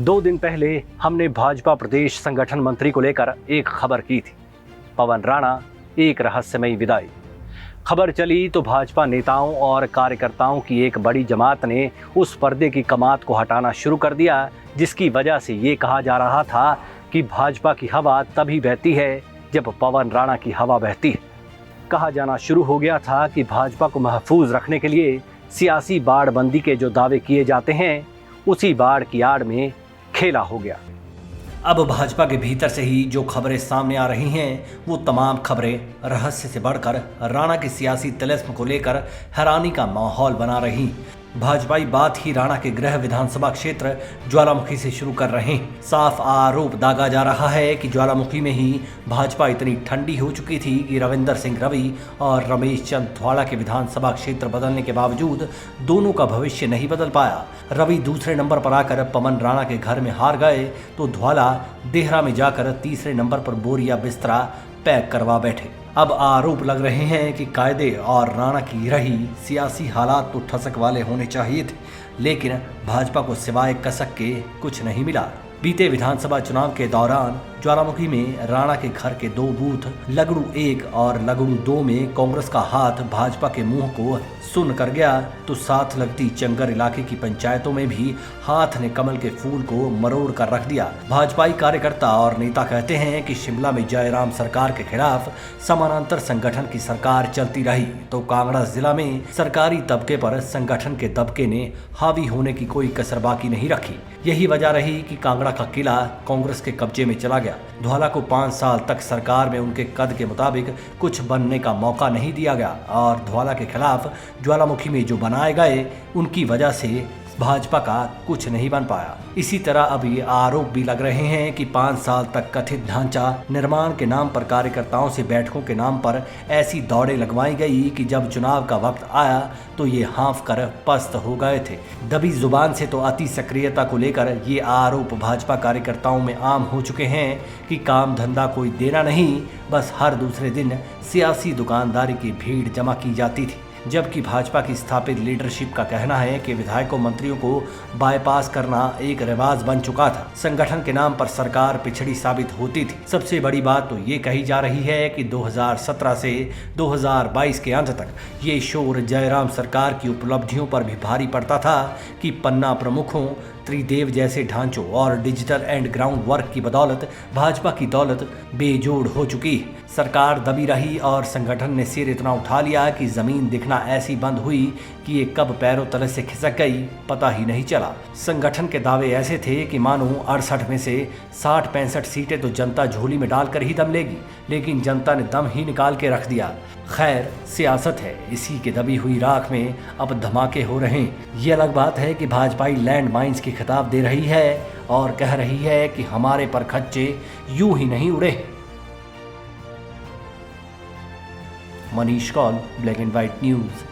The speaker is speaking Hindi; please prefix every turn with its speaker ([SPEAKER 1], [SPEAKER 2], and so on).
[SPEAKER 1] 2 दिन पहले हमने भाजपा प्रदेश संगठन मंत्री को लेकर एक खबर की थी। पवन राणा एक रहस्यमयी विदाई। खबर चली तो भाजपा नेताओं और कार्यकर्ताओं की एक बड़ी जमात ने उस पर्दे की कमात को हटाना शुरू कर दिया, जिसकी वजह से ये कहा जा रहा था कि भाजपा की हवा तभी बहती है जब पवन राणा की हवा बहती है। कहा जाना शुरू हो गया था कि भाजपा को महफूज रखने के लिए सियासी बाड़बंदी के जो दावे किए जाते हैं, उसी बाढ़ की आड़ में खेला हो गया। अब भाजपा के भीतर से ही जो खबरें सामने आ रही हैं, वो तमाम खबरें रहस्य से बढ़कर राणा की सियासी तिलिस्म को लेकर हैरानी का माहौल बना रही। भाजपाई बात ही राणा के गृह विधानसभा क्षेत्र ज्वालामुखी से शुरू कर रहे हैं। साफ आरोप दागा जा रहा है कि ज्वालामुखी में ही भाजपा इतनी ठंडी हो चुकी थी कि रविंदर सिंह रवि और रमेश चंद धवाड़ा के विधानसभा क्षेत्र बदलने के बावजूद दोनों का भविष्य नहीं बदल पाया। रवि दूसरे नंबर पर आकर पवन राणा के घर में हार गए तो धवाड़ा देहरा में जाकर तीसरे नंबर पर बोरिया बिस्तरा पैक करवा बैठे। अब आरोप लग रहे हैं कि कायदे और राणा की रही सियासी हालात तो ठसक वाले होने चाहिए थे, लेकिन भाजपा को सिवाय कसक के कुछ नहीं मिला। बीते विधानसभा चुनाव के दौरान ज्वालामुखी में राणा के घर के 2 बूथ लगड़ू 1 और लगड़ू 2 में कांग्रेस का हाथ भाजपा के मुंह को सुन कर गया, तो साथ लगती चंगर इलाके की पंचायतों में भी हाथ ने कमल के फूल को मरोड़ कर रख दिया। भाजपाई कार्यकर्ता और नेता कहते हैं कि शिमला में जयराम सरकार के खिलाफ समानांतर संगठन की सरकार चलती रही, तो कांगड़ा जिला में सरकारी तबके पर संगठन के तबके ने हावी होने की कोई कसर बाकी नहीं रखी। यही वजह रही कि कांगड़ा का किला कांग्रेस के कब्जे में चला गया। धवाड़ा को 5 साल तक सरकार में उनके कद के मुताबिक कुछ बनने का मौका नहीं दिया गया और धवाड़ा के खिलाफ ज्वालामुखी में जो बनाए गए, उनकी वजह से भाजपा का कुछ नहीं बन पाया। इसी तरह अभी आरोप भी लग रहे हैं कि 5 साल तक कथित ढांचा निर्माण के नाम पर कार्यकर्ताओं से बैठकों के नाम पर ऐसी दौड़ें लगवाई गई कि जब चुनाव का वक्त आया तो ये हाँफ कर पस्त हो गए थे। दबी जुबान से तो अति सक्रियता को लेकर ये आरोप भाजपा कार्यकर्ताओं में आम हो चुके हैं कि काम धंधा कोई देना नहीं, बस हर दूसरे दिन सियासी दुकानदारी की भीड़ जमा की जाती थी। जबकि भाजपा की स्थापित लीडरशिप का कहना है कि विधायकों मंत्रियों को बाईपास करना एक रिवाज बन चुका था। संगठन के नाम पर सरकार पिछड़ी साबित होती थी। सबसे बड़ी बात तो ये कही जा रही है कि 2017 से 2022 के अंत तक ये शोर जयराम सरकार की उपलब्धियों पर भी भारी पड़ता था कि पन्ना प्रमुखों, त्रिदेव जैसे ढांचों और डिजिटल एंड ग्राउंड वर्क की बदौलत भाजपा की दौलत बेजोड़ हो चुकी। सरकार दबी रही और संगठन ने सिर इतना उठा लिया कि जमीन दिखना ऐसी बंद हुई कि ये कब पैरों तले से खिसक गई पता ही नहीं चला। संगठन के दावे ऐसे थे कि मानो 68 में से 60-65 सीटें तो जनता झोली में डालकर ही दम लेगी, लेकिन जनता ने दम ही निकाल के रख दिया। खैर, सियासत है, इसी के दबी हुई राख में अब धमाके हो रहे हैं। ये अलग बात है कि भाजपाई लैंड माइंस की खिताब दे रही है और कह रही है कि हमारे पर खच्चे यूं ही नहीं उड़े। Manish Kaul, black and white news.